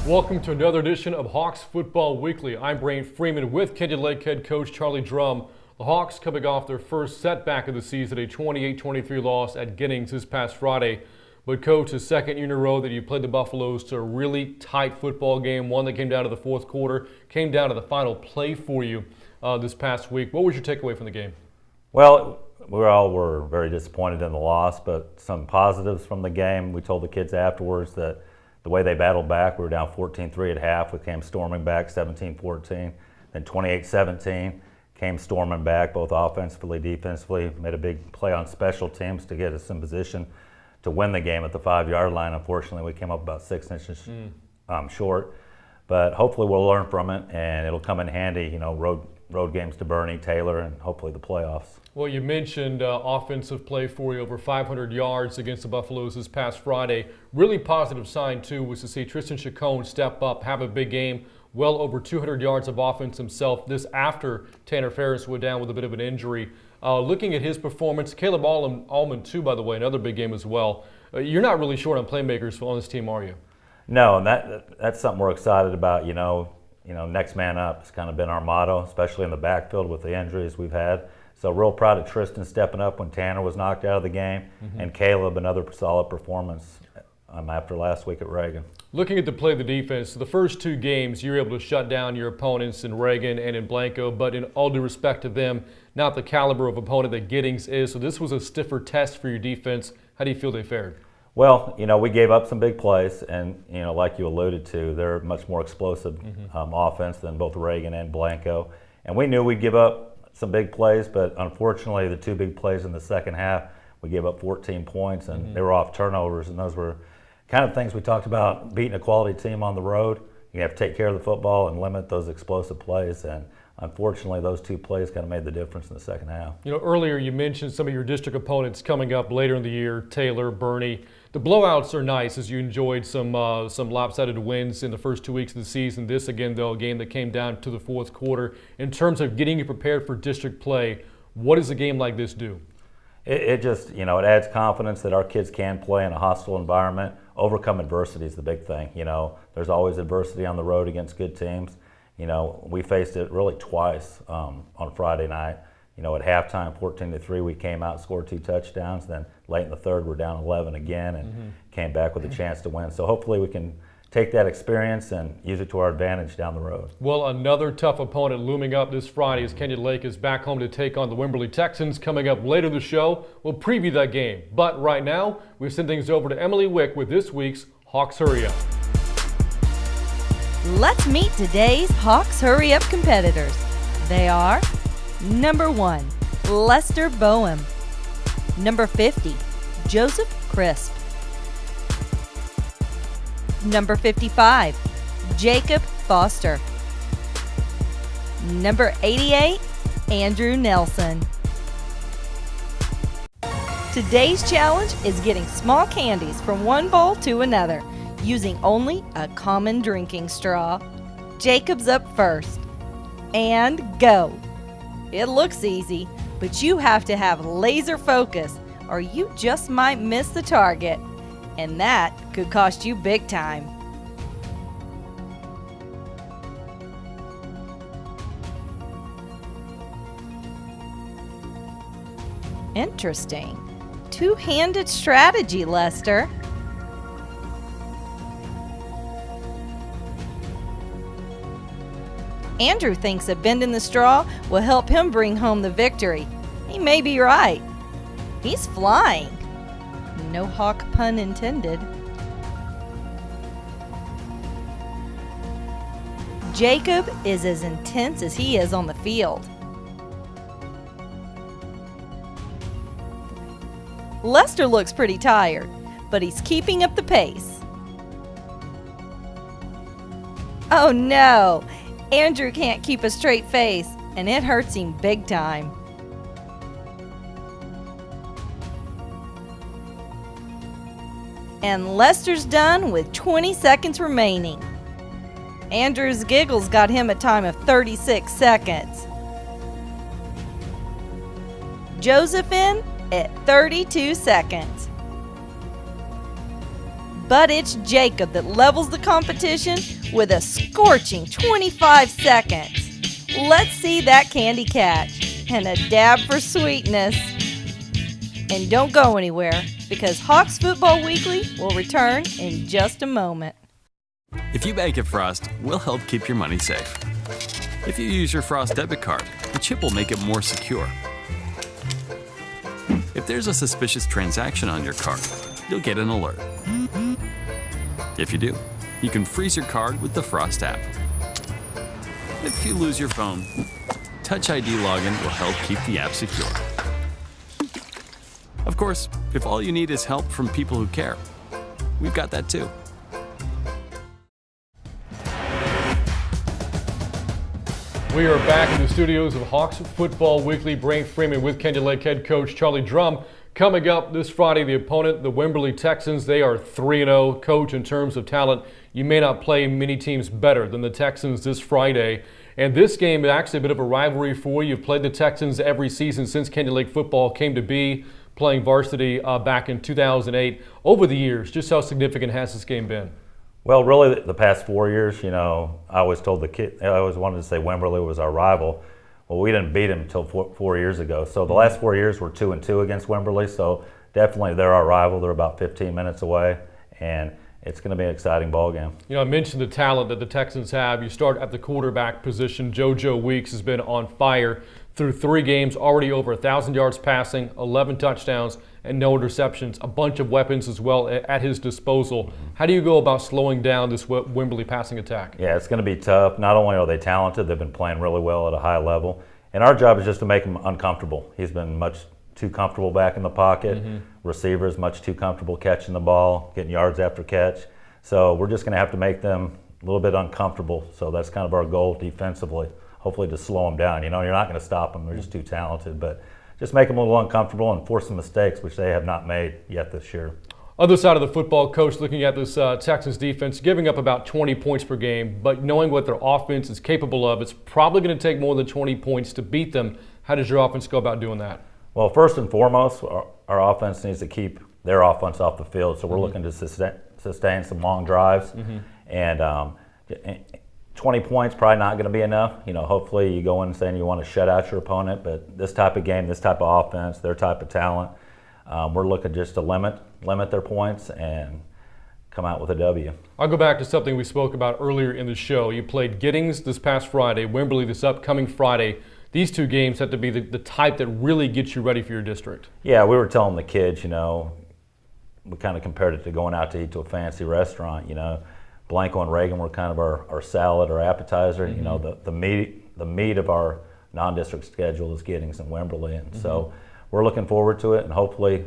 Welcome to another edition of Hawks Football Weekly. I'm Freeman with Kenyon Lake head coach Charlie Drum. The Hawks coming off their first setback of the season, a 28-23 loss at Giddings this past Friday. But coach, the second year in a row that you played the Buffaloes to a really tight football game, one that came down to the fourth quarter, came down to the final play for you this past week. What was your takeaway from the game? Well, we all were very disappointed in the loss, but some positives from the game. We told the kids afterwards that the way they battled back, we were down 14-3 at half. We came storming back 17-14, then 28-17, came storming back both offensively, defensively, made a big play on special teams to get us in position to win the game at the 5-yard line. Unfortunately, we came up about 6 inches short, but hopefully we'll learn from it and it'll come in handy, you know, road games to Bernie, Taylor, and hopefully the playoffs. Well, you mentioned offensive play for you, over 500 yards against the Buffaloes this past Friday. Really positive sign, too, was to see Tristan Chacon step up, have a big game, well over 200 yards of offense himself. This after Tanner Ferris went down with a bit of an injury. Looking at his performance, Caleb Allman, too, by the way, another big game as well. You're not really short on playmakers on this team, are you? No, and that's something we're excited about. You know, next man up has kind of been our motto, especially in the backfield with the injuries we've had. So real proud of Tristan stepping up when Tanner was knocked out of the game, and Caleb, another solid performance after last week at Reagan. Looking at the play of the defense, the first two games you were able to shut down your opponents in Reagan and in Blanco, but in all due respect to them, not the caliber of opponent that Giddings is. So this was a stiffer test for your defense. How do you feel they fared? Well, you know, we gave up some big plays, and, you know, like you alluded to, they're much more explosive offense than both Reagan and Blanco. And we knew we'd give up some big plays, but unfortunately the two big plays in the second half, we gave up 14 points, and they were off turnovers, and those were kind of things we talked about, beating a quality team on the road. You have to take care of the football and limit those explosive plays, and unfortunately those two plays kind of made the difference in the second half. You know, earlier you mentioned some of your district opponents coming up later in the year, Taylor, Bernie. The blowouts are nice as you enjoyed some lopsided wins in the first 2 weeks of the season. This, again, though, a game that came down to the fourth quarter. In terms of getting you prepared for district play, what does a game like this do? It just, you know, it adds confidence that our kids can play in a hostile environment. Overcome adversity is the big thing. You know, there's always adversity on the road against good teams. You know, we faced it really twice on Friday night. You know, at halftime, 14-3, we came out and scored 2 touchdowns. Then late in the third, we're down 11 again and came back with a chance to win. So hopefully we can take that experience and use it to our advantage down the road. Well, another tough opponent looming up this Friday as Kenyon Lake is back home to take on the Wimberley Texans. Coming up later in the show, we'll preview that game. But right now, we send things over to Emily Wick with this week's Hawks Hurry Up. Let's meet today's Hawks Hurry Up competitors. They are number 1, Lester Boehm. Number 50, Joseph Crisp. Number 55, Jacob Foster. Number 88, Andrew Nelson. Today's challenge is getting small candies from one bowl to another using only a common drinking straw. Jacob's up first. And go. It looks easy, but you have to have laser focus or you just might miss the target. And that could cost you big time. Interesting. Two-handed strategy, Lester. Andrew thinks a bend in the straw will help him bring home the victory. He may be right. He's flying. No hawk pun intended. Jacob is as intense as he is on the field. Lester looks pretty tired, but he's keeping up the pace. Oh no! Andrew can't keep a straight face, and it hurts him big time. And Lester's done with 20 seconds remaining. Andrew's giggles got him a time of 36 seconds. Joseph in at 32 seconds. But it's Jacob that levels the competition with a scorching 25 seconds. Let's see that candy catch and a dab for sweetness. And don't go anywhere, because Hawks Football Weekly will return in just a moment. If you bank at Frost, we'll help keep your money safe. If you use your Frost debit card, the chip will make it more secure. If there's a suspicious transaction on your card, you'll get an alert. If you do, you can freeze your card with the Frost app. If you lose your phone, Touch ID login will help keep the app secure. Of course, if all you need is help from people who care, we've got that too. We are back in the studios of Hawks Football Weekly. Brain Freeman with Candy Lake head coach Charlie Drum. Coming up this Friday, the opponent, the Wimberley Texans. They are 3-0. Coach, in terms of talent, you may not play many teams better than the Texans this Friday. And this game is actually a bit of a rivalry for you. You've played the Texans every season since Candy Lake football came to be, playing varsity back in 2008. Over the years, just how significant has this game been? Well, really, the past 4 years, I always told the kid, I always wanted to say Wimberley was our rival. Well, we didn't beat him until four years ago. So the last 4 years, we're 2-2 against Wimberley. So definitely, they're our rival. They're about 15 minutes away, and it's going to be an exciting ball game. I mentioned the talent that the Texans have. You start at the quarterback position. JoJo Weeks has been on fire through 3 games, already over 1,000 yards passing, 11 touchdowns, and no interceptions. A bunch of weapons as well at his disposal. How do you go about slowing down this Wimberley passing attack? Yeah, it's going to be tough. Not only are they talented, they've been playing really well at a high level. And our job is just to make him uncomfortable. He's been much too comfortable back in the pocket. Receivers much too comfortable catching the ball, getting yards after catch. So we're just going to have to make them a little bit uncomfortable. So that's kind of our goal defensively, hopefully to slow them down. You're not going to stop them. They're just too talented. But just make them a little uncomfortable and force some mistakes, which they have not made yet this year. Other side of the football, coach, looking at this Texans defense, giving up about 20 points per game, but knowing what their offense is capable of, it's probably going to take more than 20 points to beat them. How does your offense go about doing that? Well, first and foremost, our offense needs to keep their offense off the field. So we're looking to sustain some long drives. And 20 points probably not going to be enough. Hopefully you go in saying you want to shut out your opponent, but this type of game, this type of offense, their type of talent, we're looking just to limit their points and come out with a W. I'll go back to something we spoke about earlier in the show. You played Giddings this past Friday, Wimberley this upcoming Friday. These 2 games have to be the type that really gets you ready for your district. Yeah, we were telling the kids, we kind of compared it to going out to eat to a fancy restaurant. Blanco and Reagan were kind of our salad or appetizer. The meat of our non-district schedule is Giddings and Wimberley, and so we're looking forward to it, and hopefully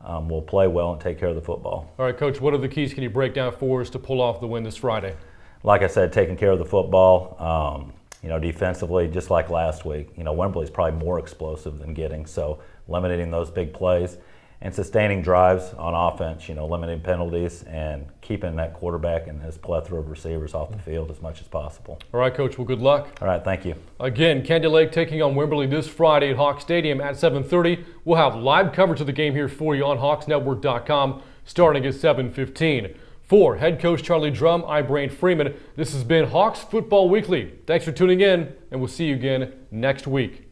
we'll play well and take care of the football. All right, Coach, what are the keys can you break down for us to pull off the win this Friday? Like I said, taking care of the football. Defensively, just like last week, Wimberley's probably more explosive than Giddings, so limiting those big plays and sustaining drives on offense, limiting penalties and keeping that quarterback and his plethora of receivers off the field as much as possible. All right, Coach, well, good luck. All right, thank you. Again, Candy Lake taking on Wimberley this Friday at Hawks Stadium at 7:30. We'll have live coverage of the game here for you on HawksNetwork.com starting at 7:15. For head coach Charlie Drum, I'm Brain Freeman. This has been Hawks Football Weekly. Thanks for tuning in, and we'll see you again next week.